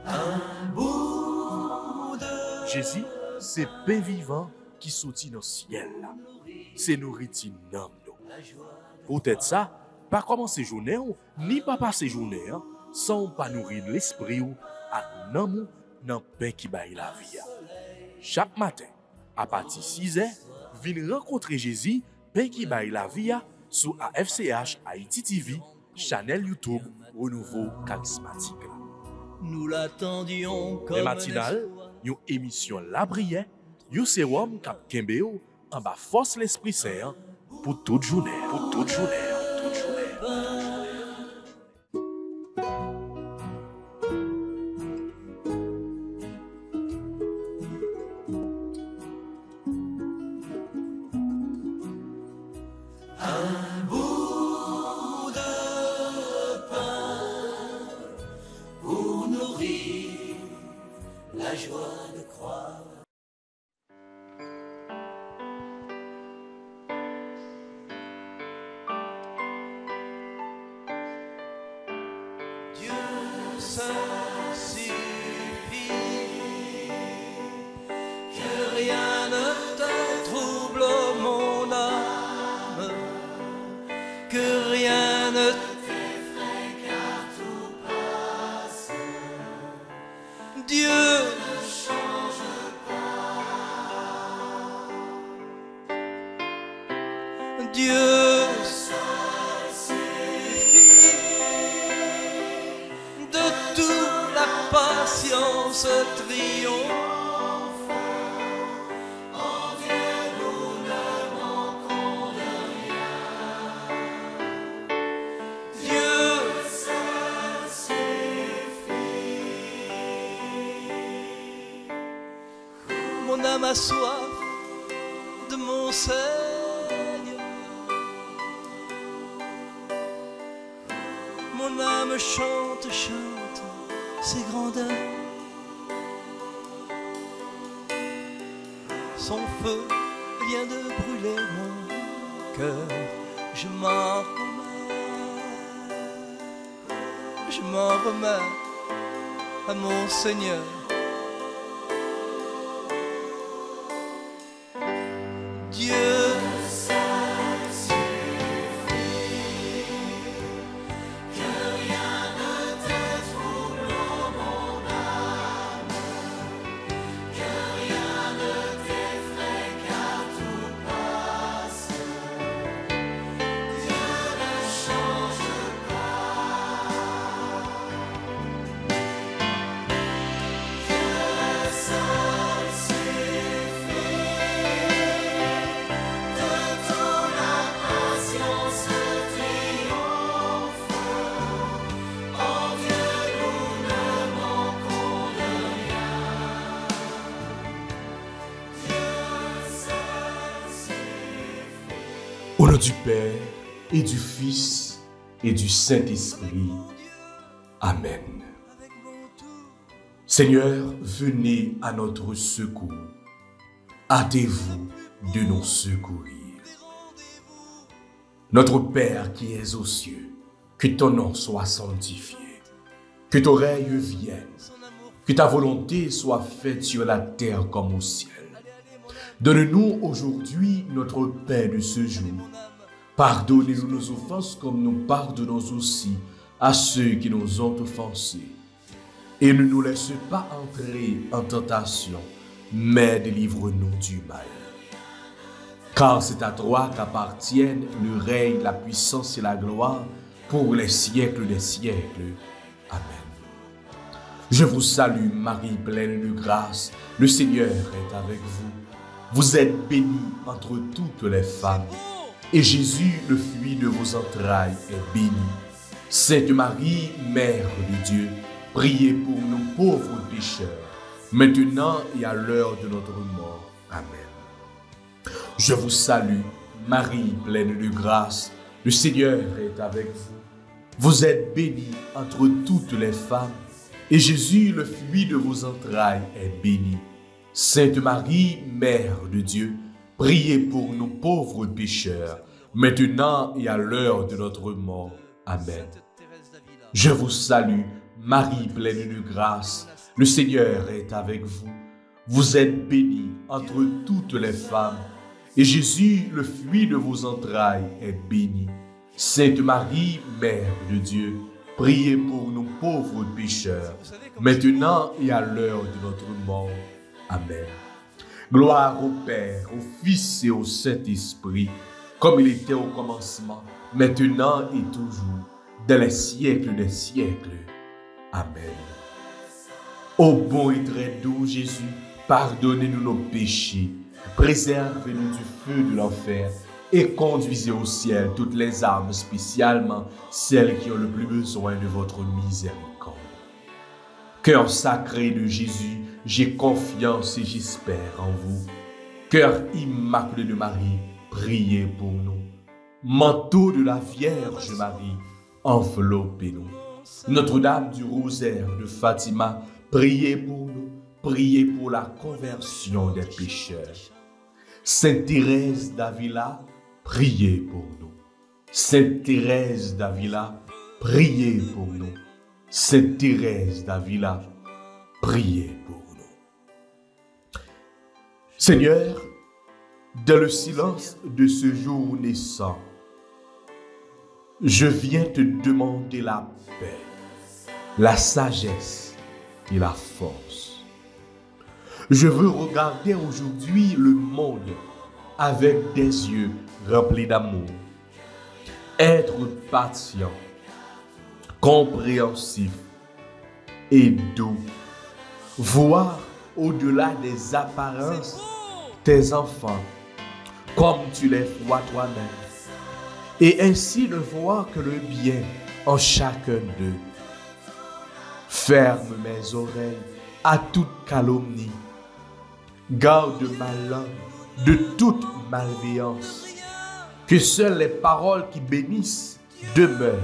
Un bout de... Jésus, c'est pain vivant qui sortit dans le ciel. C'est nourriture dans nous. Peut-être ça, pas commencer journée ni pas passer journée sans pas nourrir l'esprit ou à nan dans pain qui baille la vie. Chaque matin, à partir de 6h, venez rencontrer Jésus, pain qui baille la vie sur AFCH Haïti TV, channel YouTube Renouveau Charismatique. Nous l'attendions comme Les matinales, une émission La Brière, un sérum cap Kembeo en bas force l'Esprit Saint pour toute journée. Pour toute journée. Toute journée. un bout de pain pour nourrir la joie de croire. Dieu seul suffit, que rien ne te trouble, mon âme, que rien ne t'effraie car tout passe. Dieu ne change pas, Dieu seul suffit, de toute la patience triomphe. En Dieu nous ne manquons de rien. Dieu seul suffit. Mon âme a soif de mon Seigneur. Mon âme chante, chante ses grandeurs. Son feu vient de brûler mon cœur. Je m'en remets à mon Seigneur. Dieu seul suffit, que rien ne te trouble, mon âme, que rien ne t'effraie car tout passe. Dieu ne change pas, Dieu seul suffit, de toute la patience triomphe. En Dieu nous ne manquons de rien. Dieu seul suffit. Au nom du Père et du Fils et du Saint-Esprit. Amen. Seigneur, venez à notre secours. Hâtez-vous de nous secourir. Notre Père qui es aux cieux, que ton nom soit sanctifié, que ton règne vienne, que ta volonté soit faite sur la terre comme au ciel. Donne-nous aujourd'hui notre pain de ce jour. Pardonnez-nous nos offenses comme nous pardonnons aussi à ceux qui nous ont offensés. Et ne nous laisse pas entrer en tentation, mais délivre-nous du mal. Car c'est à toi qu'appartiennent le règne, la puissance et la gloire pour les siècles des siècles. Amen. Je vous salue Marie, pleine de grâce, le Seigneur est avec vous. Vous êtes bénie entre toutes les femmes, et Jésus, le fruit de vos entrailles, est béni. Sainte Marie, Mère de Dieu, priez pour nous pauvres pécheurs, maintenant et à l'heure de notre mort. Amen. Je vous salue, Marie, pleine de grâce, le Seigneur est avec vous. Vous êtes bénie entre toutes les femmes, et Jésus, le fruit de vos entrailles, est béni. Sainte Marie, Mère de Dieu, priez pour nous pauvres pécheurs, maintenant et à l'heure de notre mort. Amen. Je vous salue, Marie pleine de grâce, Le Seigneur est avec vous. Vous êtes bénie entre toutes les femmes. Et Jésus, le fruit de vos entrailles, est béni. Sainte Marie, Mère de Dieu, priez pour nous pauvres pécheurs, maintenant et à l'heure de notre mort. Amen. Gloire au Père, au Fils et au Saint-Esprit, comme il était au commencement, maintenant et toujours, dans les siècles des siècles. Amen. Ô bon et très doux Jésus, pardonnez-nous nos péchés, préservez-nous du feu de l'enfer et conduisez au ciel toutes les âmes, spécialement celles qui ont le plus besoin de votre miséricorde. Cœur sacré de Jésus, j'ai confiance et j'espère en vous. Cœur immaculé de Marie, priez pour nous. Manteau de la Vierge Marie, enveloppez-nous. Notre-Dame du Rosaire de Fatima, priez pour nous. Priez pour la conversion des pécheurs. Sainte Thérèse d'Avila, priez pour nous. Sainte Thérèse d'Avila, priez pour nous. Sainte Thérèse d'Avila, priez pour nous. Seigneur, dans le silence de ce jour naissant, je viens te demander la paix, la sagesse et la force. Je veux regarder aujourd'hui le monde avec des yeux remplis d'amour, être patient, compréhensif et doux, voir au-delà des apparences tes enfants comme tu les vois toi-même, et ainsi ne voir que le bien en chacun d'eux. Ferme mes oreilles à toute calomnie, garde ma langue de toute malveillance, que seules les paroles qui bénissent demeurent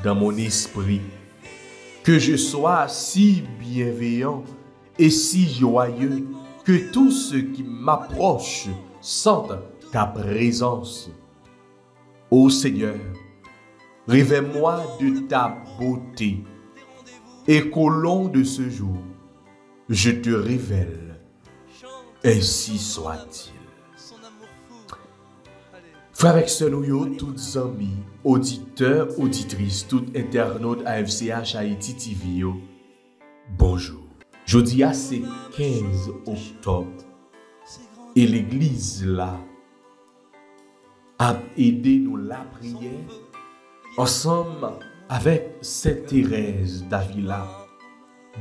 dans mon esprit, que je sois si bienveillant et si joyeux que tous ceux qui m'approchent sentent ta présence. Ô Seigneur, révèle-moi de ta beauté et qu'au long de ce jour, je te révèle. Ainsi soit-il. Frères avec sœurs, nous tous amis, auditeurs, auditrices, tout internautes AFCH Haïti TV, bonjour. Jeudi, c'est 15 octobre et l'église là a aidé nous la prière ensemble avec Sainte Thérèse d'Avila,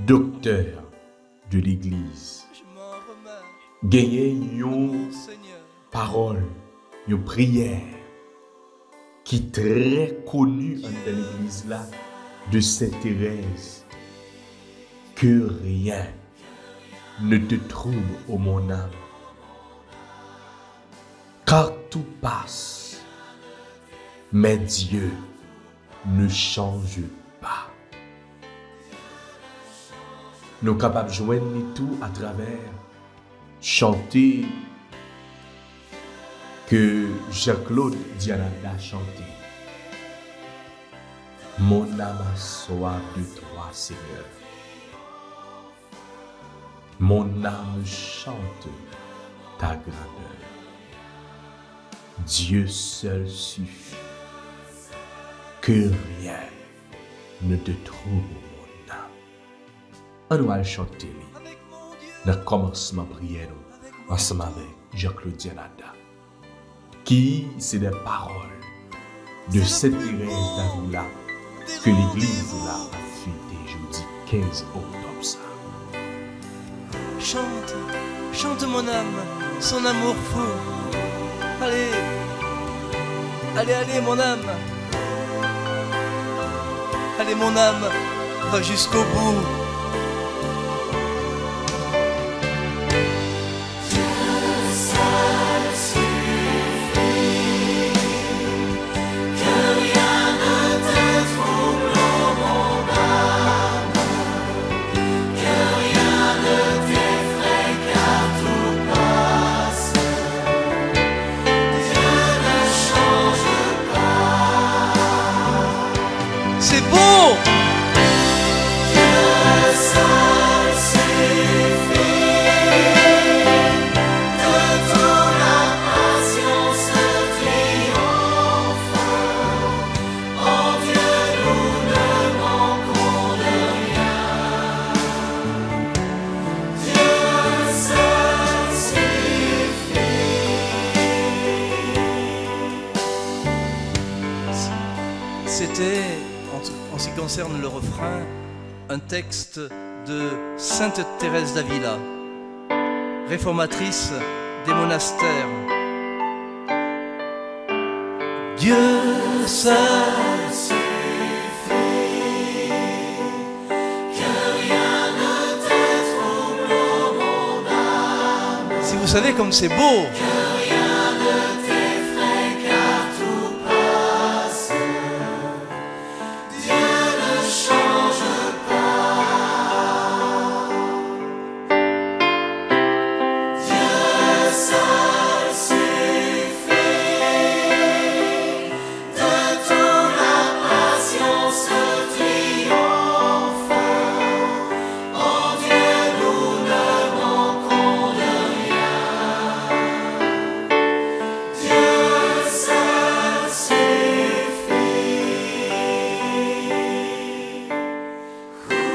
docteur de l'église. Gagner une parole, une prière qui est très connue dans l'église là de Sainte Thérèse. Que rien ne te trouble, ô mon âme, car tout passe, mais Dieu ne change pas. Nous sommes capables de joindre tout à travers chanter que Jean-Claude Dianada chanté. Mon âme a soif de toi, Seigneur. Mon âme chante ta grandeur. Dieu seul suffit. Que rien ne te trouble, mon âme. On va chanter dans le commencement prière ensemble avec Jean-Claude Dianada, qui c'est des paroles de Sainte Thérèse d'Avila que l'église là a fêté jeudi 15 octobre. Ça. Chante, chante mon âme, son amour fou. Allez, allez, allez mon âme. Allez mon âme, va jusqu'au bout. C'est beau! concerne le refrain, un texte de Sainte Thérèse d'Avila, réformatrice des monastères. Dieu seul suffit, que rien ne t'étrouble, mon âme. Si vous savez comme c'est beau.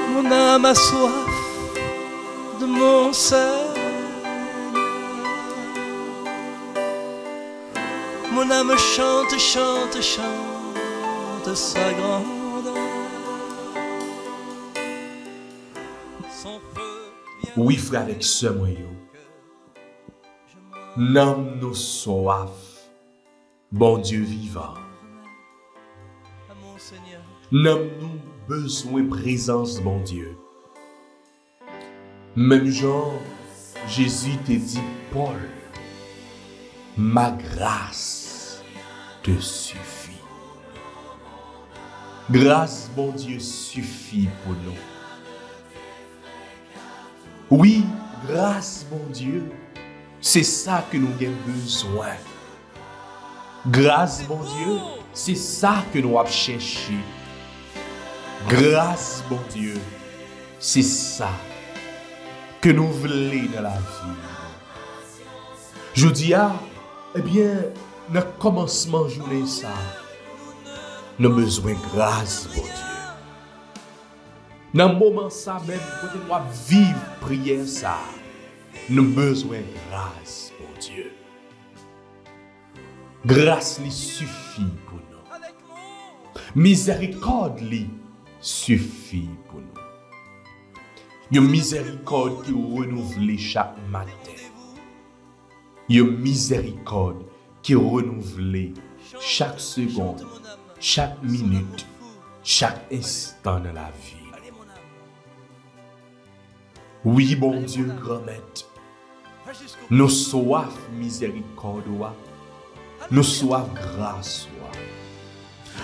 Mon âme a soif de mon Seigneur. Mon âme chante, chante, chante sa grandeur. Son feu vient. Oui, frère avec ce moyen. N'âme nous soif, bon Dieu vivant. À mon Seigneur. N'âme nous besoin de présence, bon Dieu. Même genre, Jésus te dit, Paul, ma grâce te suffit. Grâce, bon Dieu, suffit pour nous. Oui, grâce, bon Dieu, c'est ça que nous avons besoin. Grâce, bon Dieu, c'est ça que nous avons cherché. Grâce, bon Dieu, c'est ça que nous voulons dans la vie. Je dis, eh bien, dans le commencement de la journée, ça, nous avons besoin de grâce, bon Dieu. Dans le moment ça même, quand nous devons vivre prière, ça, nous avons besoin de grâce, bon Dieu. Grâce lui suffit pour nous. Miséricorde lui suffit pour nous. Une miséricorde qui renouvelle chaque matin. Une miséricorde qui renouvelle chaque seconde, chaque minute, chaque instant de la vie. Oui, bon Dieu, grand maître, nous soif miséricorde, nous soif grâce.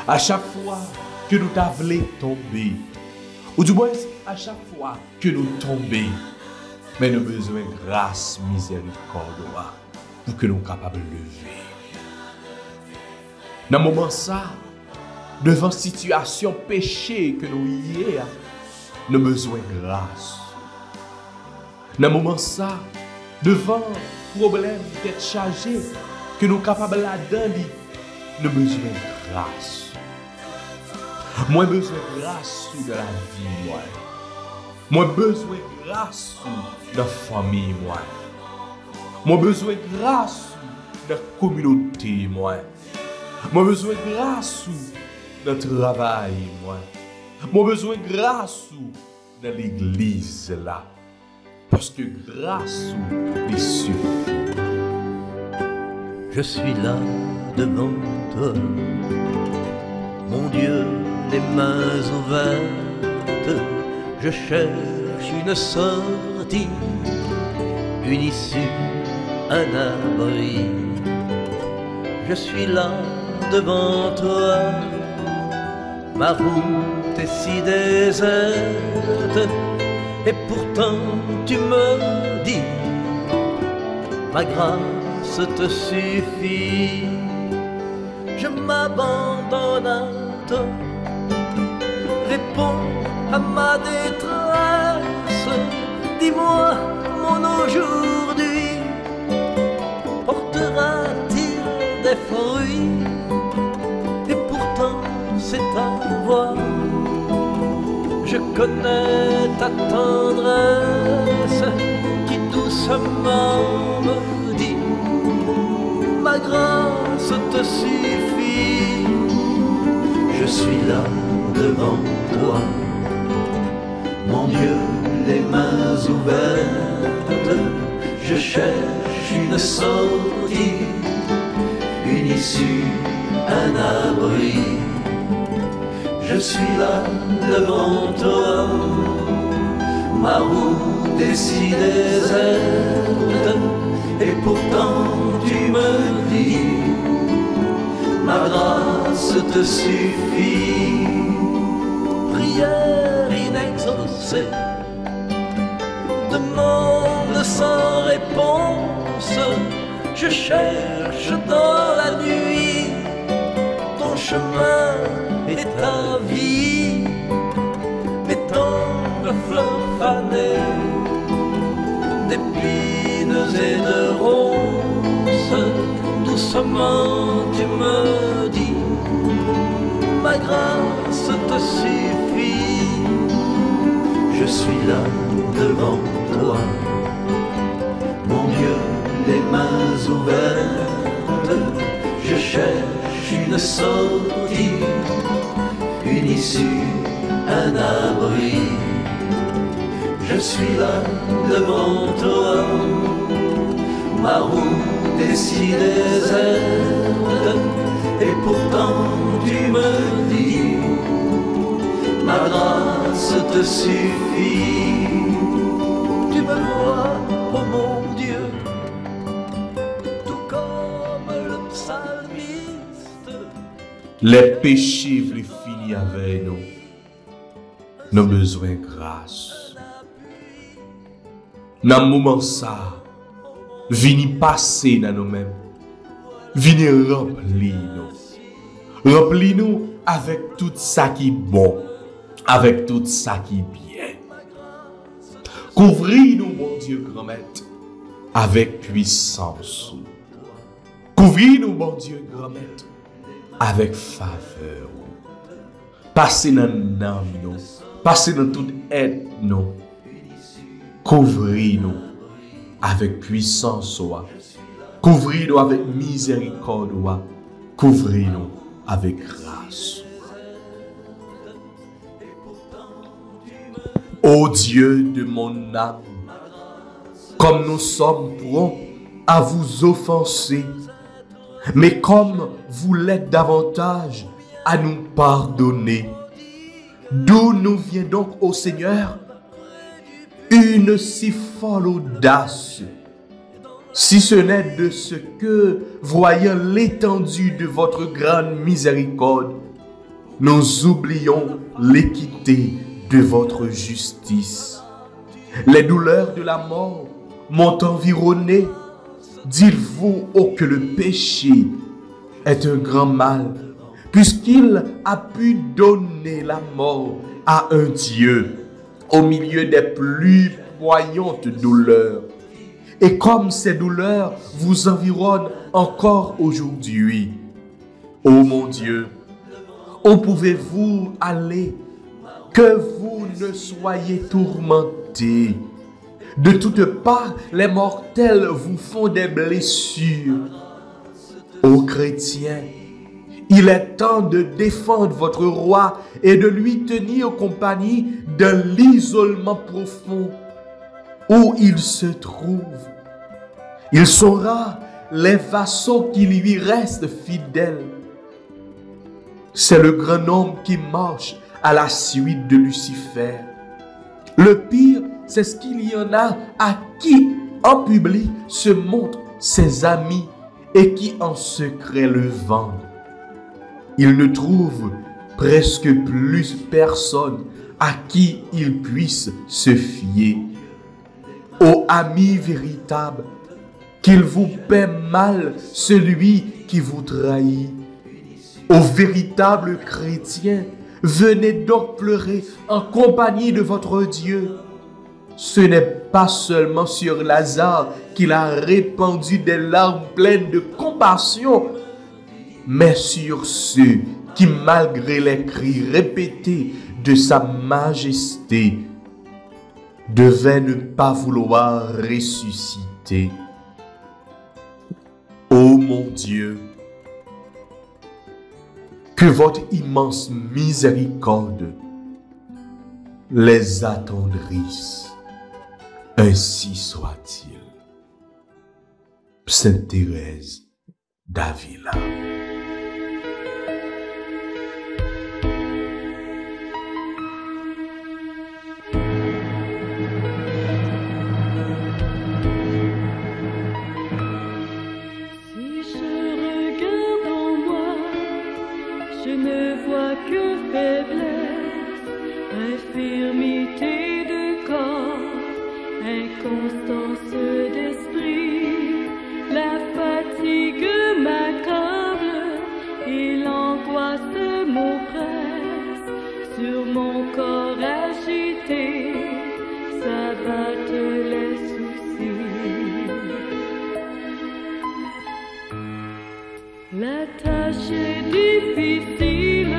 À chaque fois que nous t'avons tombé, ou du moins à chaque fois que nous tombons, mais nous avons besoin de grâce, miséricorde, pour que nous soyons capables de lever. Dans ce moment ça, devant la situation péché que nous y est, nous avons besoin de grâce. Dans ce moment ça, devant le problème d'être chargé, que nous sommes capables là-dedans, nous avons besoin de grâce. Moi, j'ai besoin de grâce dans la vie, moi. Moi, j'ai besoin de grâce dans la famille, moi. Moi, j'ai besoin de grâce dans la communauté, moi. Moi, j'ai besoin de grâce dans le travail, moi. Moi, j'ai besoin de grâce dans l'église, là. Parce que grâce lui suffit. Je suis là devant toi, mon Dieu, les mains ouvertes. Je cherche une sortie, une issue, un abri. Je suis là devant toi, ma route est si déserte. Et pourtant tu me dis, ma grâce te suffit. Je m'abandonne à toi, réponds à ma détresse. Dis-moi, mon aujourd'hui portera-t-il des fruits? Et pourtant c'est ta voix. Je connais ta tendresse qui doucement me dit, ma grâce te suffit. je suis là devant toi. Mon Dieu, les mains ouvertes, je cherche une sortie, une issue, un abri. Je suis là devant toi, ma route est si déserte, et pourtant tu me dis, ma grâce te suffit. Prière inexaucée, demande sans réponse, je cherche dans la nuit ton chemin et ta vie, m'étendre fleurs fanées d'épines et de roses. Doucement tu me dis, ma grâce te suffit. Je suis là devant toi, mon Dieu, les mains ouvertes, je cherche une sortie, une issue, un abri. Je suis là devant toi, ma route est si déserte, et pourtant tu me dis, ma grâce te suffit. Tu me vois, oh mon Dieu, tout comme le psalmiste. Les péchés veulent finir avec nous. Nous avons besoin de grâce. Dans le moment ça, vini passer dans nous-mêmes. Vini remplir nous. Remplir nous avec tout ça qui est bon, avec tout ça qui est bien. Couvrir nous, mon Dieu, grand maître, avec puissance. Couvrir nous, mon Dieu, grand maître, avec faveur. Passez dans l'âme, nous. Passez dans toute aide, nous. Couvrir-nous avec puissance. Couvrir-nous avec miséricorde. Couvrir-nous avec grâce. Ô Dieu de mon âme, comme nous sommes prompts à vous offenser, mais comme vous l'êtes davantage à nous pardonner, d'où nous vient donc, ô Seigneur, une si folle audace, si ce n'est de ce que, voyant l'étendue de votre grande miséricorde, nous oublions l'équité de votre justice. Les douleurs de la mort m'ont environné. Dites-vous, oh, que le péché est un grand mal, puisqu'il a pu donner la mort à un Dieu au milieu des plus poignantes douleurs. Et comme ces douleurs vous environnent encore aujourd'hui, ô mon Dieu, où pouvez-vous aller que vous ne soyez tourmentés? De toutes parts, les mortels vous font des blessures. Ô chrétiens, il est temps de défendre votre roi et de lui tenir compagnie dans l'isolement profond où il se trouve. Il saura les vassaux qui lui restent fidèles. C'est le grand homme qui marche à la suite de Lucifer. Le pire, c'est ce qu'il y en a à qui, en public, se montrent ses amis et qui en secret le vendent. Il ne trouve presque plus personne à qui il puisse se fier. Ô ami véritable, qu'il vous paie mal celui qui vous trahit. Ô véritable chrétien, venez donc pleurer en compagnie de votre Dieu. Ce n'est pas seulement sur Lazare qu'il a répandu des larmes pleines de compassion, mais sur ceux qui, malgré les cris répétés de sa majesté, devaient ne pas vouloir ressusciter. Ô mon Dieu, Que votre immense miséricorde les attendrisse. Ainsi soit-il. Sainte Thérèse d'Avila. Infirmité de corps, inconstance d'esprit, la fatigue m'accable et l'angoisse m'oppresse. Sur mon corps agité s'abattent les soucis. La tâche est difficile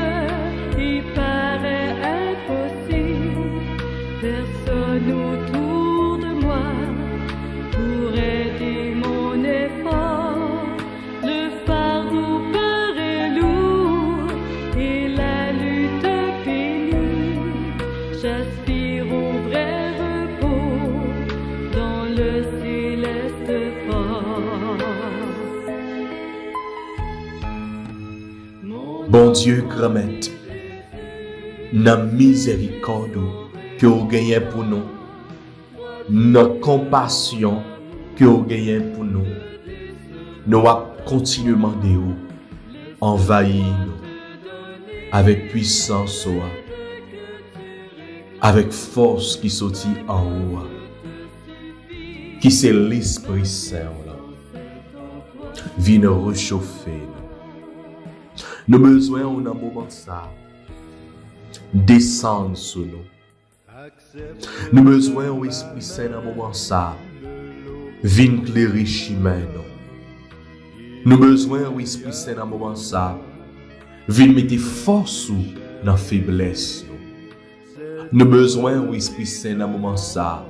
et paraît impossible. Personne autour de moi pour aider mon effort. Le fardeau paraît lourd et la lutte pénible. J'aspire au vrai repos dans le céleste port. Bon Dieu, grand-mère, dans miséricorde que vous gagnez pour nous, notre compassion que vous gagnez pour nous, nous allons continuellement de vous envahir avec puissance, avec force qui sortit en haut, qui c'est l'Esprit Saint, vient nous réchauffer. Nous avons besoin en un moment ça descendre sur nous. Nous avons besoin au Esprit Saint dans un moment ça vient éclairer chemin nous. Nous avons besoin au Esprit Saint dans un moment ça vient mettre force dans la faiblesse nous. Nous avons besoin au Esprit Saint dans un moment ça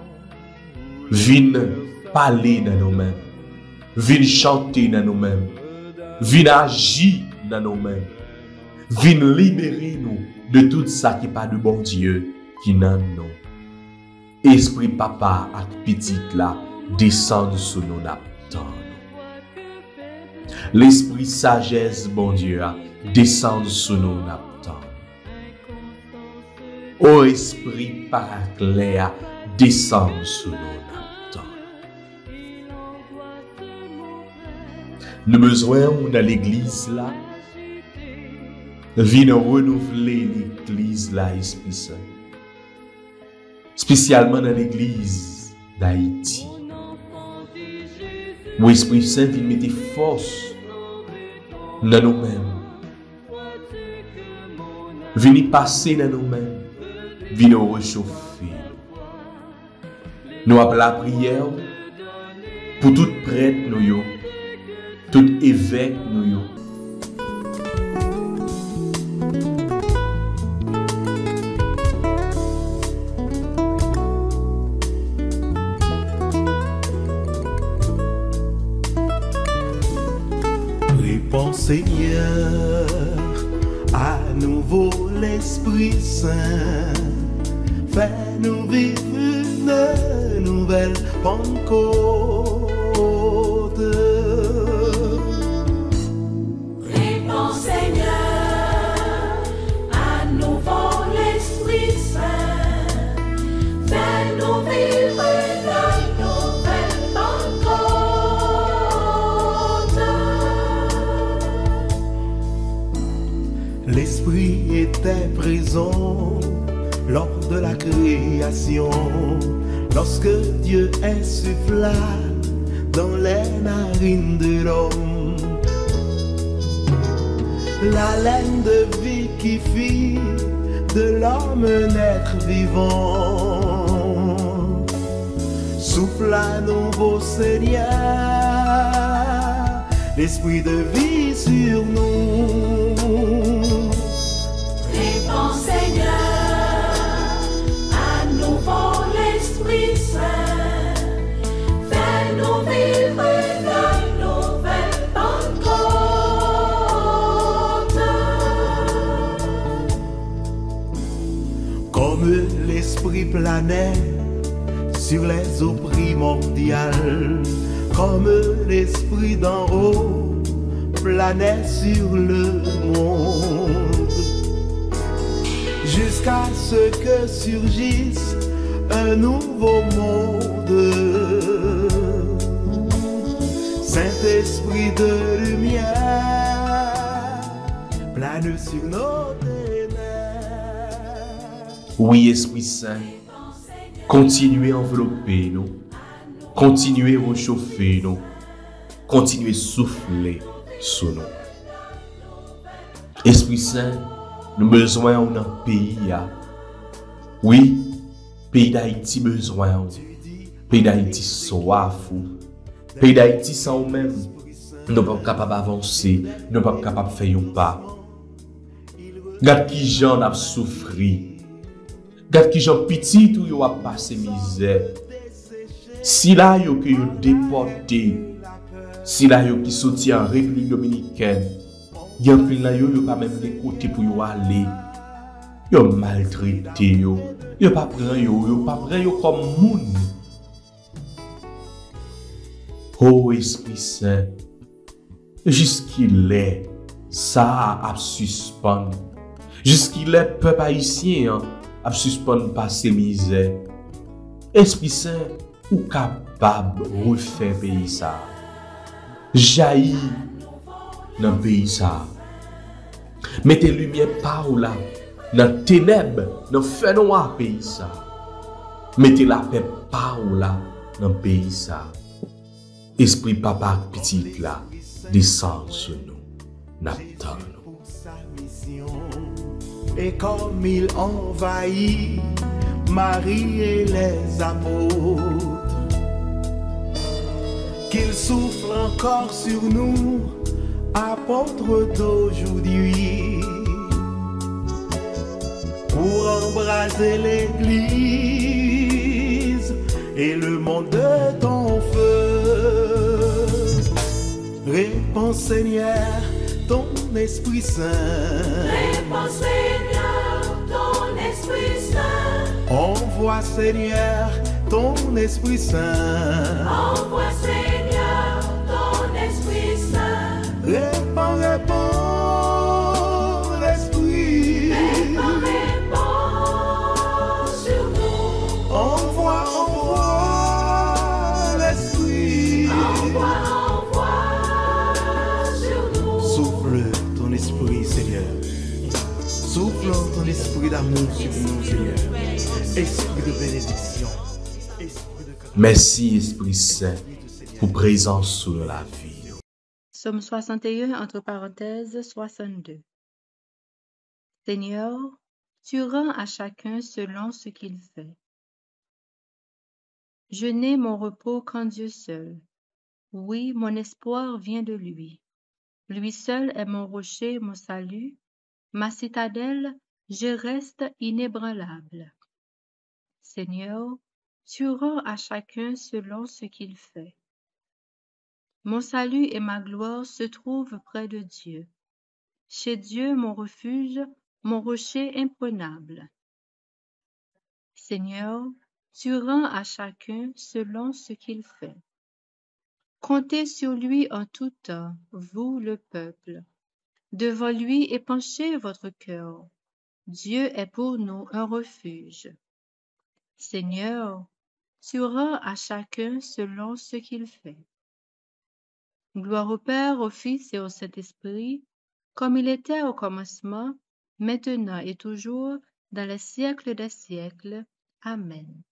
vient parler dans nous-mêmes, vient chanter dans nous-mêmes, vient agir dans nous-mêmes, vient libérer nous de tout ça qui n'est pas de bon Dieu qui n'a nous. Esprit papa et petit là descend sur nous n'attend. L'esprit sagesse bon Dieu descend sur nous n'attend. Ô esprit paraclet descend sur nous n'attend. Nous besoin dans l'église là. Viens renouveler l'église là, Esprit Saint. Spécialement dans l'église d'Haïti. Où Esprit Saint vient mettre force dans nous-mêmes. Viens passer dans nous-mêmes. Viens nous réchauffer. Nous appelons la prière pour tout prêtre nous, tout évêque nous. Seigneur, à nouveau l'Esprit Saint, fais-nous vivre une nouvelle Pentecôte. Réponds Seigneur, à nouveau l'Esprit Saint, fais-nous vivre une nouvelle Pentecôte. L'Esprit était présent lors de la création, lorsque Dieu insuffla dans les narines de l'homme la laine de vie qui fit de l'homme un être vivant. Souffle à nouveau Seigneur, l'esprit de vie sur nous. Réponds Seigneur, à nouveau l'Esprit Saint, fais-nous vivre une nouvelle Pentecôte. Esprit planait sur les eaux primordiales, comme l'Esprit d'en haut planait sur le monde, jusqu'à ce que surgisse un nouveau monde. Saint-Esprit de lumière plane sur nos ténèbres. Oui, Esprit Saint, continuez à envelopper nous, continuez à réchauffer nous, continuez à souffler sur nous. Esprit Saint, nous avons besoin d'un pays. Oui, pays d'Haïti besoin. Pays d'Haïti soif. Pays d'Haïti sans nous-mêmes, nous ne sommes pas capables d'avancer, nous ne sommes pas capables de faire un pas. Regarde qui j'en a souffri. Regarde qui j'en petit ou yo a passé misère. Si là yo que yo déporté, si là yo qui sorti en République Dominicaine, y a plus là yo pas même les côtés pour yo aller. Yo maltraité yo pas prend yo pas prend yo comme moun. Oh Esprit Saint, jusqu'il est, ça a suspendre. Jusqu'il est, peuple haïtien, a suspendre par ses misères. Esprit Saint, ou capable de refaire pays ça. Jaillit dans le pays ça. Mettez lumière par là, dans ténèbres, dans feu noir pays ça. Mettez la paix par là, dans le pays ça. Esprit papa petit là, descend sur nous, n'attend nous. Et comme il envahit Marie et les apôtres, qu'il souffle encore sur nous, apôtres d'aujourd'hui, pour embraser l'Église et le monde de ton feu. Réponds Seigneur, ton Esprit Saint. Réponds Seigneur, ton Esprit Saint. Envoie Seigneur, ton Esprit Saint. Envoie Seigneur, ton Esprit Saint. Réponds, réponds, l'Esprit. Réponds sur nous. Envoie l'Esprit. Envoie sur nous. Souffle ton Esprit, Seigneur. Souffle ton Esprit d'amour sur nous, Seigneur. Esprit de bénédiction. Esprit de... Merci, Esprit Saint, pour présence sur la vie. Psaume 61, entre parenthèses, 62. Seigneur, tu rends à chacun selon ce qu'il fait. Je n'ai mon repos qu'en Dieu seul. Oui, mon espoir vient de lui. Lui seul est mon rocher, mon salut, ma citadelle, je reste inébranlable. Seigneur, tu rends à chacun selon ce qu'il fait. Mon salut et ma gloire se trouvent près de Dieu. Chez Dieu, mon refuge, mon rocher imprenable. Seigneur, tu rends à chacun selon ce qu'il fait. Comptez sur lui en tout temps, vous le peuple. Devant lui épanchez votre cœur. Dieu est pour nous un refuge. Seigneur, tu rends à chacun selon ce qu'il fait. Gloire au Père, au Fils et au Saint-Esprit, comme il était au commencement, maintenant et toujours, dans les siècles des siècles. Amen.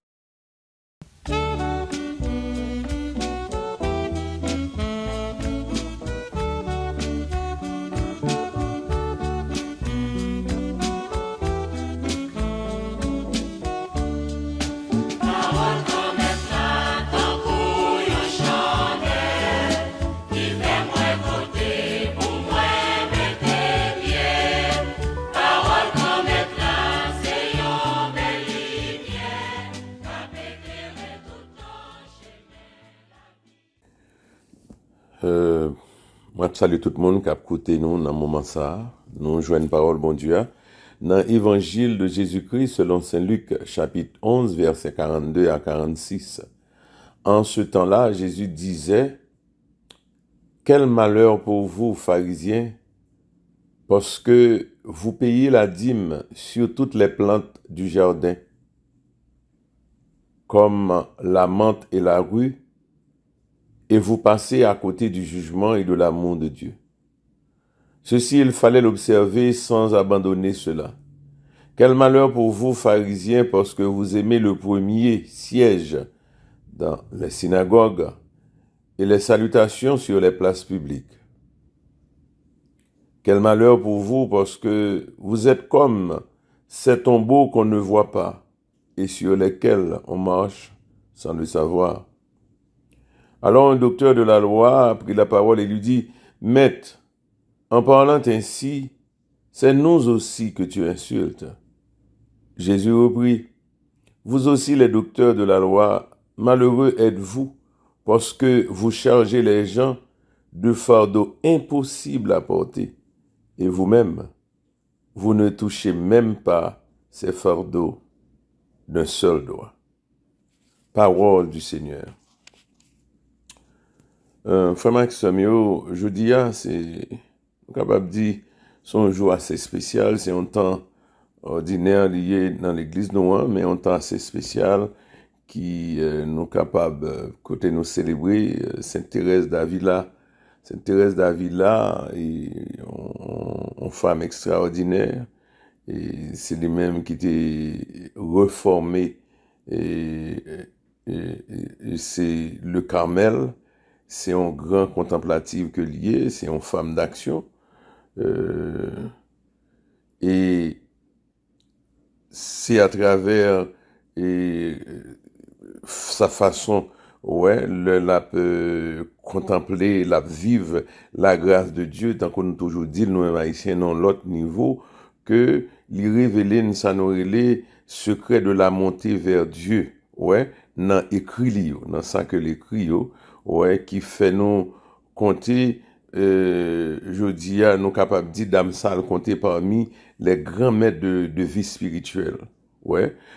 Moi, je salue tout le monde qui a écouté nous dans ce moment ça. Nous jouons une parole, bon Dieu. dans l'évangile de Jésus-Christ selon Saint Luc, chapitre 11, versets 42 à 46. En ce temps-là, Jésus disait, « Quel malheur pour vous, pharisiens, parce que vous payez la dîme sur toutes les plantes du jardin, comme la menthe et la rue, et vous passez à côté du jugement et de l'amour de Dieu. Ceci, il fallait l'observer sans abandonner cela. Quel malheur pour vous, pharisiens, parce que vous aimez le premier siège dans les synagogues et les salutations sur les places publiques. Quel malheur pour vous, parce que vous êtes comme ces tombeaux qu'on ne voit pas et sur lesquels on marche sans le savoir. » Alors un docteur de la loi a pris la parole et lui dit, « Maître, en parlant ainsi, c'est nous aussi que tu insultes. » Jésus reprit, « Vous aussi les docteurs de la loi, malheureux êtes-vous, parce que vous chargez les gens de fardeaux impossibles à porter, et vous-même, vous ne touchez même pas ces fardeaux d'un seul doigt. » Parole du Seigneur. Frère Maxime, je dis, c'est capable de dire, c'est un jour assez spécial, c'est un temps ordinaire lié dans l'église noire, mais un temps assez spécial qui nous capable, côté nous célébrer, Sainte Thérèse d'Avila. Sainte Thérèse d'Avila est une femme extraordinaire, et c'est lui-même qui était reformé, et c'est le Carmel. C'est un grand contemplatif que lié, c'est une femme d'action. Et c'est à travers sa façon, la peut contempler, la vivre la grâce de Dieu, tant qu'on nous toujours dit, nous haïtiens, dans l'autre niveau, que lui révéler, ça nous révèle secret de la montée vers Dieu, dans écrit, dans ça que l'écrit, qui fait nous compter, je dis, nous capables de dire, dame sale, compter parmi les grands maîtres de vie spirituelle.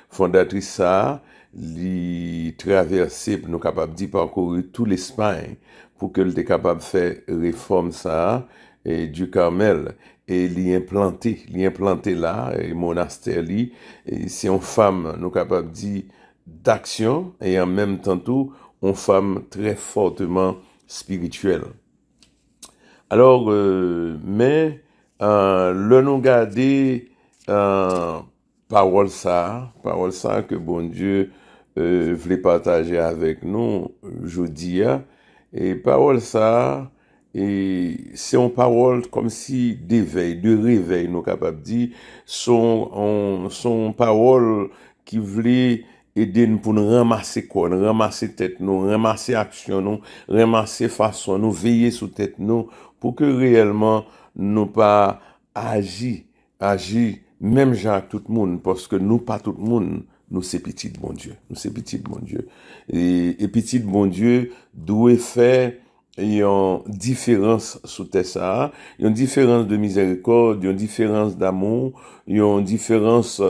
Fondatrice ça, li traverser, nous capables de dire, parcourir tout l'Espagne, pour qu'elle soit capable de faire réforme ça, et du Carmel, et l'y implanter là, et monastère li, et c'est une femme, nous capables de dire, d'action, et en même temps tout, une femme très fortement spirituelle. Alors, mais le nous garder parole ça que bon Dieu voulait partager avec nous aujourd'hui, et parole ça, et c'est une parole comme si d'éveil, de réveil, nous capables de dire, son parole qui voulait aider nous pour nous ramasser quoi, nous ramasser tête nous, ramasser action nous, ramasser façon nous, veiller sous tête nous, pour que réellement nous pas agir même genre tout le monde, parce que nous pas tout le monde, nous c'est petit de bon Dieu, et petit de bon Dieu doit faire une différence sous terre ça, une différence de miséricorde, une différence d'amour, une différence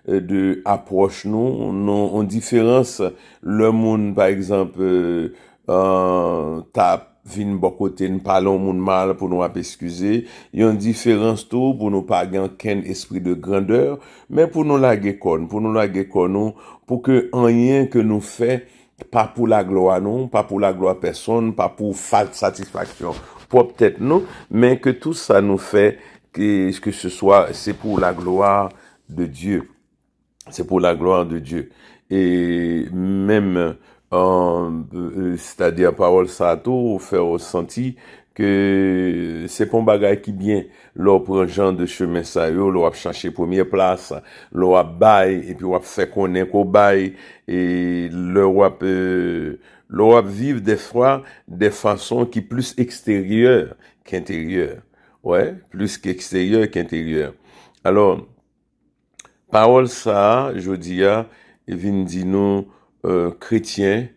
de approche une différence le monde par exemple tape vinn bon côté nous parlons monde mal pour nous excuser, une différence tout pour nous pas gagner aucun esprit de grandeur, mais pour nous laguer nous pour que rien que nous fait pas pour la gloire non, pas pour la gloire personne, pas pour satisfaction pour peut-être nous, mais que tout ça nous fait que ce soit, c'est pour la gloire de Dieu. C'est pour la gloire de Dieu. Et même, c'est-à-dire parole ça tout, faire ressentir que c'est pour un bagage qui bien, l'on prend genre de chemin ça, l'on va chercher première place, l'on va bail, et puis on va faire connaître qu'on bail, et l'on va vivre des fois, des façons qui plus extérieures qu'intérieures. Plus qu'extérieures qu'intérieures. Alors, parole ça, je dis, et vient dire nous, chrétiens,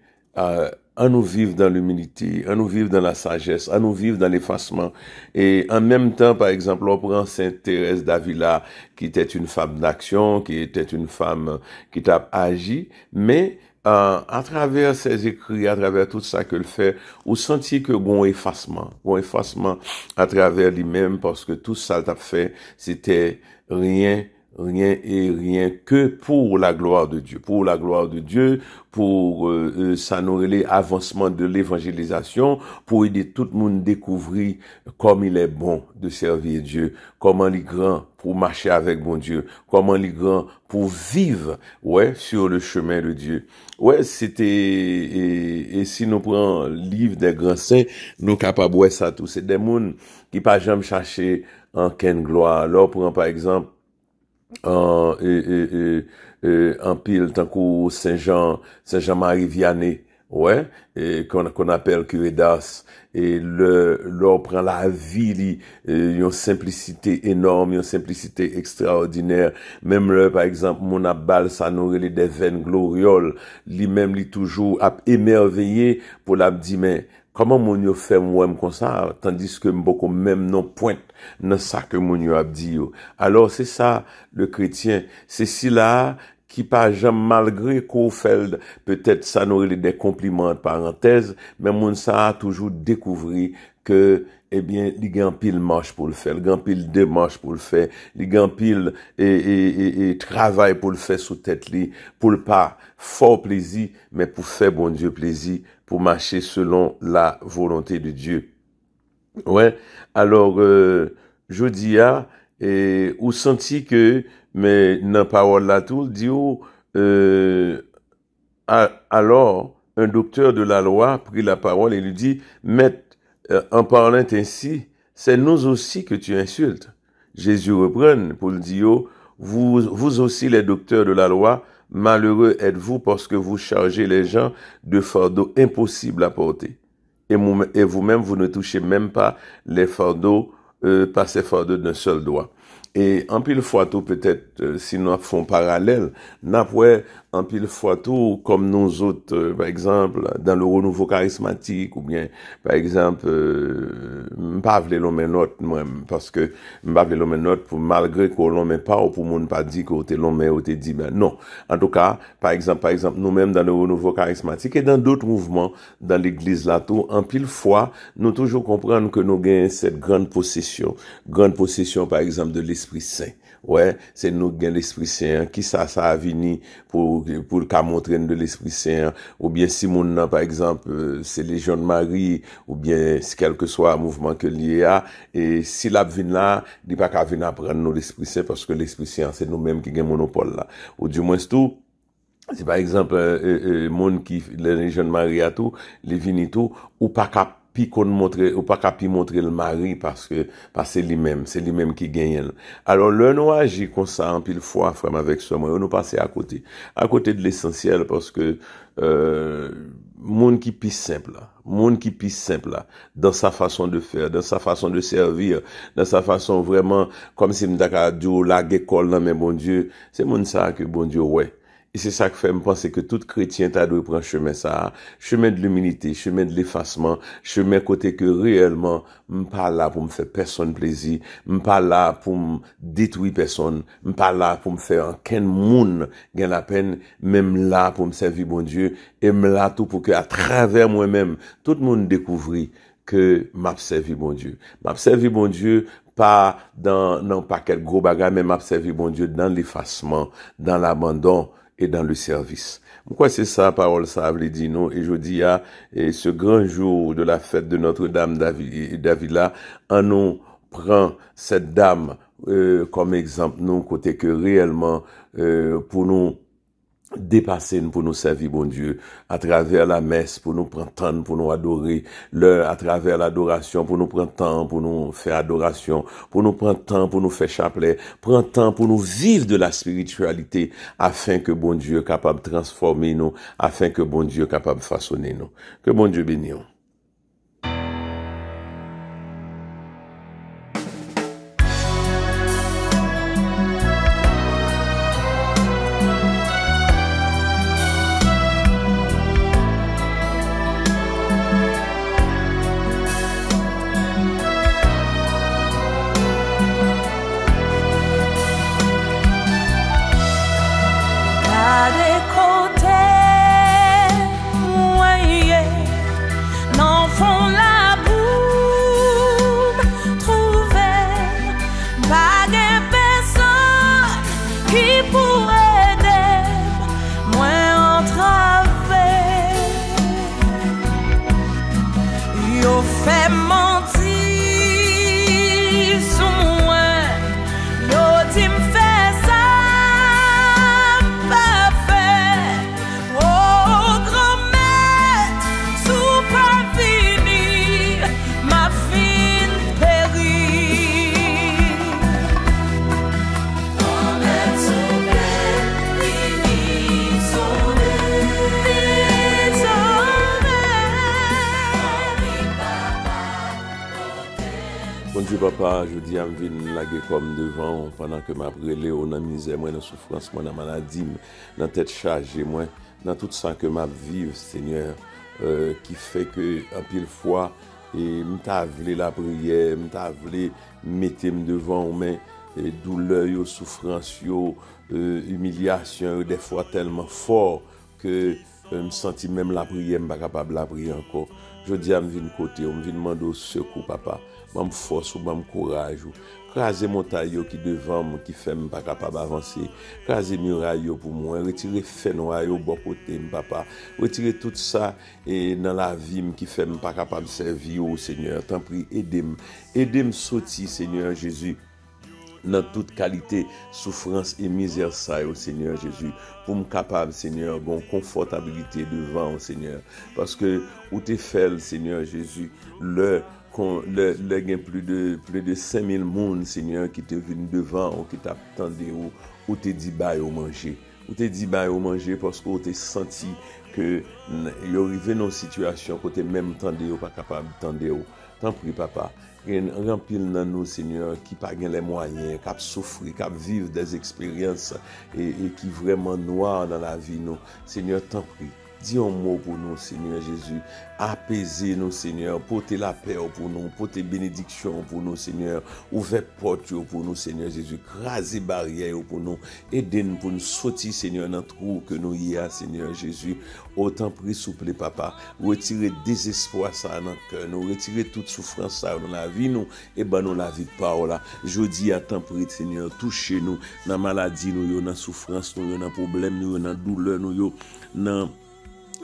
à nous vivre dans l'humilité, à nous vivre dans la sagesse, à nous vivre dans l'effacement. Et en même temps, par exemple, on prend Sainte Thérèse d'Avila, qui était une femme d'action, qui était une femme qui t'a agi, mais à travers ses écrits, à travers tout ça qu'elle fait, ou senti que bon effacement à travers lui-même, parce que tout ça t'a fait, c'était rien que pour la gloire de Dieu, pour ça nous relève avancement de l'évangélisation, pour aider tout le monde à découvrir comme il est bon de servir Dieu, comment il est grand pour marcher avec bon Dieu, comment il est grand pour vivre, sur le chemin de Dieu. C'était, et si nous prenons le livre des grands saints, nous capables de ça tout. C'est des mondes qui pas jamais chercher en quelle gloire. Alors, prend par exemple, en pile tant que Saint-Jean-Marie Vianney, et qu'on appelle curé d'Ars, et l'or prend la vie, une simplicité énorme, une simplicité extraordinaire. Même là, par exemple, mon abbal, ça nous relève des veines glorioles, lui-même, lui toujours émerveillé pour la dire, mais comment mon yo fait moi comme ça, tandis que beaucoup même non pointe dans ça que mon yo a dit. Alors c'est ça le chrétien, c'est si là qui pas jamais malgré qu'on fait peut-être ça nous des compliments de parenthèse, mais mon ça a toujours découvert que eh bien, il y a un pile marche pour le faire, il y a un pile démarche pour le faire, il y a un pile et travail pour le faire sous tête li, pour le pas fort plaisir, mais pour faire bon Dieu plaisir, pour marcher selon la volonté de Dieu. Alors, je dis ou senti que, mais dans parole là tout, dit alors, un docteur de la loi prit la parole et lui dit, Maître, en parlant ainsi, c'est nous aussi que tu insultes. Jésus reprend pour le dire, vous aussi les docteurs de la loi, malheureux êtes-vous parce que vous chargez les gens de fardeaux impossibles à porter. Et vous-même, vous ne touchez même pas les fardeaux, pas ces fardeaux d'un seul doigt. Et en pile fois tout, peut-être, si nous faisons parallèle, n'après en pile fois tout, comme nous autres, par exemple, dans le renouveau charismatique, ou bien, par exemple, m'pas vle l'homme note, moi, parce que m'pas vle l'homme note, pour malgré qu'on l'homme pas, ou pour moun pas dit qu'on te l'homme, ou te dit, ben non. En tout cas, par exemple, nous-mêmes dans le renouveau charismatique et dans d'autres mouvements, dans l'église là tout, en pile fois, nous toujours comprendre que nous gagnons cette grande possession, par exemple, de l'Esprit Saint. C'est nous gagnons l'Esprit Saint. Qui ça a venu pour qu'à montrer de l'Esprit Saint, ou bien si mon par exemple, c'est Légion de Marie, ou bien quel que soit un mouvement que lié à, et si la vient là, il pas qu'à venir apprendre nous l'Esprit Saint, parce que l'Esprit Saint, c'est nous-mêmes qui gagnons monopole là. Ou du moins tout, c'est par exemple, monde qui, les Légion de Marie à tout, les vini tout, ou pas qu'à puis qu'on montrer ou pas qu'à montrer le mari parce que c'est lui-même qui gagne. Alors le nous agit comme ça en pile fois frère avec soi moi nous passer à côté de l'essentiel parce que monde qui plus simple dans sa façon de faire, dans sa façon de servir, dans sa façon vraiment comme si m'daka dit la école là mais bon Dieu, c'est monde ça que bon Dieu Et c'est ça qui fait me penser que tout chrétien t'a dû prendre chemin de l'humilité, chemin de l'effacement, chemin côté que réellement, m'pas là pour me faire personne plaisir, m'pas là pour me détruire personne, m'pas là pour me faire aucun monde gagne la peine, même là pour me servir bon Dieu, et me là tout pour que à travers moi-même, tout le monde découvre que m'a servi bon Dieu. M'a servi bon Dieu pas dans pas quel gros bagage, mais m'a servi bon Dieu dans l'effacement, dans l'abandon, et dans le service. Pourquoi c'est ça, parole ça veut dire nous, et je dis et ce grand jour de la fête de Notre-Dame d'Avila, on nous prend cette dame comme exemple, nous, côté que réellement, pour nous dépasser, pour nous servir, bon Dieu, à travers la messe, pour nous prendre temps, pour nous adorer, à travers l'adoration, pour nous prendre temps, pour nous faire adoration, pour nous prendre temps, pour nous faire chapelet, prendre temps pour nous vivre de la spiritualité, afin que bon Dieu est capable de transformer nous, afin que bon Dieu est capable de façonner nous. Que bon Dieu bénisse. papa, je dis à me venir laguer comme devant pendant que m'a brûlé dans la misère, moi, dans la souffrance, moi, dans la maladie, dans la tête chargée, moi, dans tout ça que m'a vive, Seigneur, qui fait que, en pile fois, et m'ta vle la prière, m'ta vle mettre devant mais douleur, yo, souffrance, yo, humiliation, des fois tellement fort que me senti même la prière, m'pas capable la prier encore. Je dis à me venir côté, me venir demander au secours, papa. M'am force ou m'am courage. Craser montagne qui devant moi, qui fait m'pas capable avancer. Craser muraille pour moi, retirer fait noir au bon côté, papa. Retirer tout ça et dans la vie qui fait m'pas capable servir au Seigneur. T'en prie, aidez-moi. Aidez-moi sortir, Seigneur Jésus, dans toute qualité, souffrance et misère ça au Seigneur Jésus, pour me capable, Seigneur, bon confortabilité devant au Seigneur, parce que où t'es fait, Seigneur Jésus, le gain plus de 5000 monde, Seigneur, qui te venu devant ou qui t'attendait ou te dit bah au manger, ou te dit bah au manger parce que t'es senti que y arrivé dans une situation côté même tendé ou pas capable tendé ou. T'en prie papa, remplis dans nous Seigneur qui pas gain les moyens, qui souffrir, qui vivre des expériences et qui vraiment noir dans la vie nous. Seigneur, t'en prie. Dis un mot pour nous, Seigneur Jésus. Apaisez nous, Seigneur. Portez la paix pour nous. Portez bénédiction pour nous, Seigneur. Ouvrez porte pour nous, Seigneur Jésus. Crasez barrières pour nous. Aidez-nous pour nous sortir, Seigneur, dans le trou que nous y a, Seigneur Jésus. Autant prie, souple, papa. Retirez désespoir ça dans le cœur. Nous retirez toute souffrance ça dans la vie, nous. Et ben nous la vie de parole. Je dis à temps prie, Seigneur. Touchez-nous dans la maladie, nous, dans la souffrance, nous, dans le problème, nous, dans la douleur, nous, dans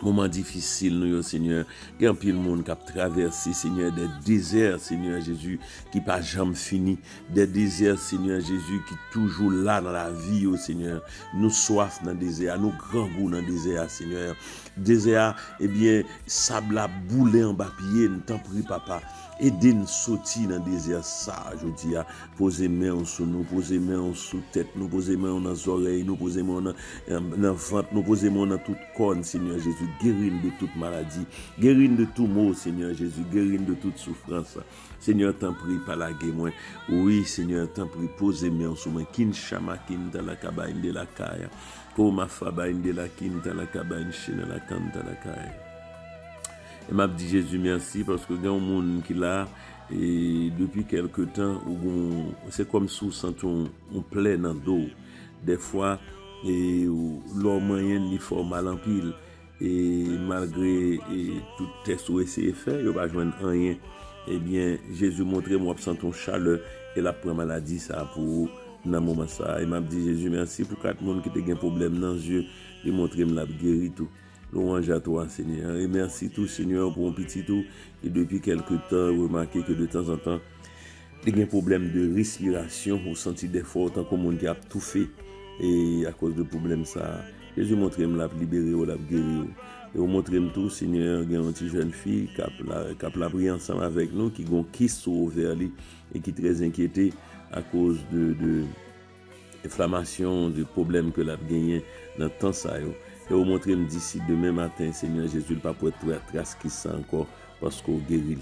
moment difficile, nous, Seigneur. Il y a un peu de monde qui a traversé, Seigneur, des déserts, Seigneur Jésus, qui pas jamais fini. Des déserts, Seigneur Jésus, qui toujours là dans la vie, oh Seigneur. Nous soif dans le désert, nous grand goût dans le désert, Seigneur. Désert, eh bien, sable a boulé en bas pied, nous t'en prie, papa. Aidez-nous sortir dans le désert, ça, je dis, posez main sur nous, posez main sous tête, nous posez main dans les oreilles, nous posez main dans le ventre, nous posez main dans toute corne, Seigneur Jésus. Guéris-nous de toute maladie, guéris-nous de tout mot, Seigneur Jésus, guéris-nous de toute souffrance. Seigneur, t'en prie, pas la guerre. Oui, Seigneur, t'en prie, posez main sur moi. Kin chama kin ta la kabain de la kaya. Ko ma fabain de la kin ta la kabain chena la kanta la kaya. Et m'a dit Jésus merci parce que il y a un monde qui là et depuis quelque temps c'est comme si on sent on plaît dans dos des fois et l'homme moyen il faut mal en pile et malgré tout test ou essayer faire il va joindre rien. Eh bien Jésus montrer moi sent ton chaleur et la première maladie ça pour dans moment ça et m'a dit Jésus merci pour quatre monde qui te un problème dans les yeux et montrer me la guéri tout. Louange à toi, Seigneur. Et merci tout, Seigneur, pour un petit tout. Et depuis quelque temps, remarquez que de temps en temps, il y a un problème de respiration. Vous sentez des fois autant comme on a tout fait. Et à cause de problème ça, Jésus montre-moi la libérer ou la guérir. Et vous montrez-moi tout, Seigneur, il y a une petite jeune fille qui a la prié ensemble avec nous, qui a un kyste ouvert et qui est très inquiétée à cause de inflammation, de problèmes que l'a gagné dans le temps ça. Et vous montrez d'ici demain matin, Seigneur Jésus, pas pour être trace qui ça encore, parce qu'on guérit.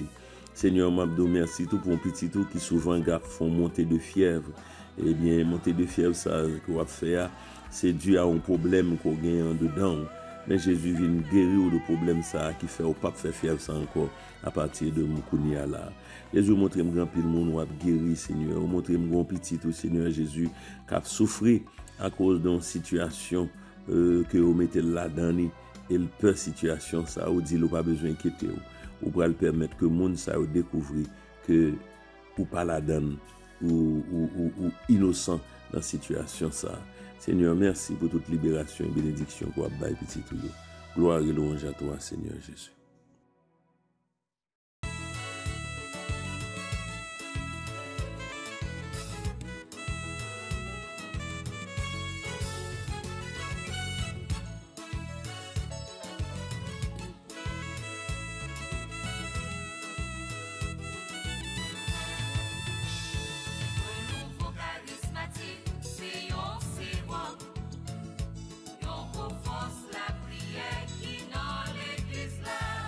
Seigneur, m'abdo, merci tout pour un petit tout qui souvent font monter de fièvre. Eh bien, monter de fièvre, ça, qu'on va faire, c'est dû à un problème qu'on gagne en dedans. Mais Jésus vient guérir le problème ça, qui fait au pape faire fièvre ça encore, à partir de Moukounia là. Jésus, montrez-moi grand pile monde ou a guéri, Seigneur. Montrez-moi grand petit tout, Seigneur Jésus, qui a souffert à cause d'une situation que vous mettez là-dedans et le peur situation ça ou dit pas besoin d'inquiéter ou pour le permettre que monde ça découvrir que ou pas là-dedans ou innocent dans situation ça. Seigneur, merci pour toute libération et bénédiction pour bail petit tout. Gloire et louange à toi, Seigneur Jésus. La prière qui dans l'église là.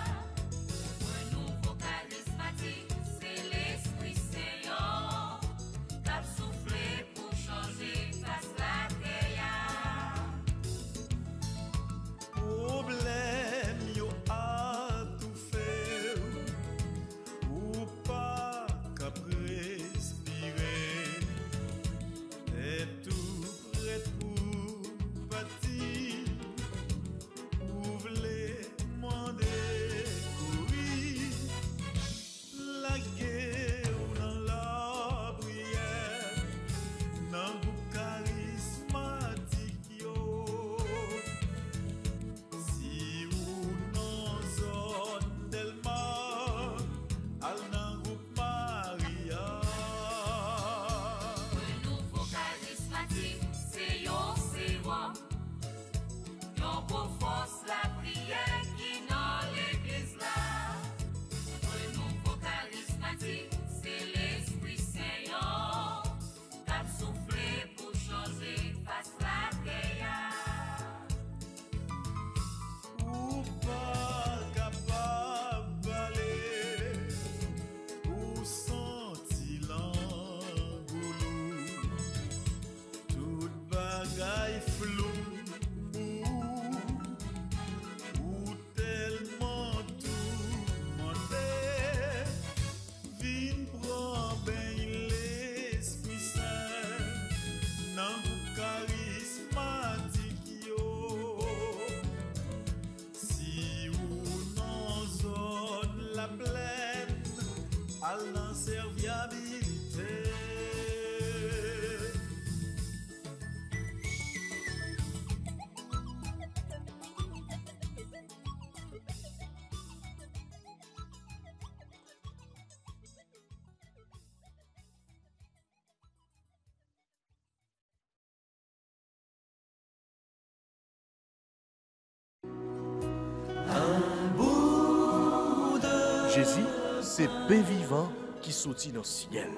Jésus, c'est pain vivant qui sortit dans le ciel.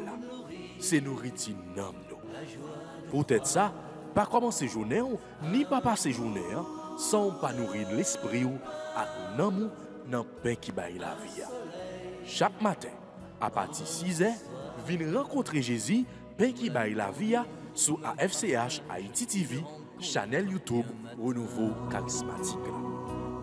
C'est nourriture nam nous. Peut-être ça, pas commencer journée ni pas passer journée sans pas nourrir l'esprit ou à nan dans pain qui baille la vie. Chaque matin, à partir de 6h, venez rencontrer Jésus, pain qui baille la vie sur AFCH Haïti TV, channel YouTube Renouveau Charismatique.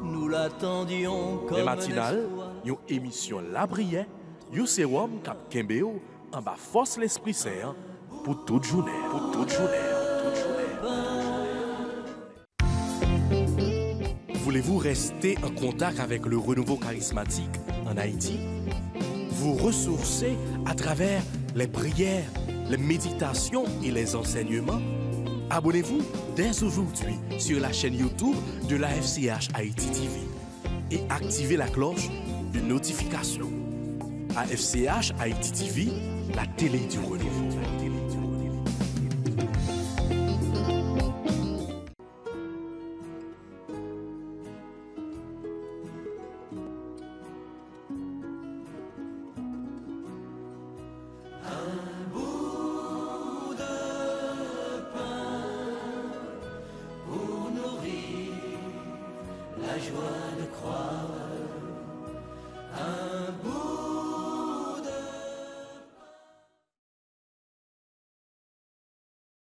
Nous l'attendions comme Le matinal, une émission La Prière, un sérum cap Kembeo en bas force l'Esprit Saint pour toute journée, pour toute journée, toute journée. Voulez-vous rester en contact avec le renouveau charismatique en Haïti? Vous ressourcer à travers les prières, les méditations et les enseignements? Abonnez-vous dès aujourd'hui sur la chaîne YouTube de la FCH Haïti TV et activez la cloche de notification. AFCH Haïti TV, la télé du renouveau. La joie de croire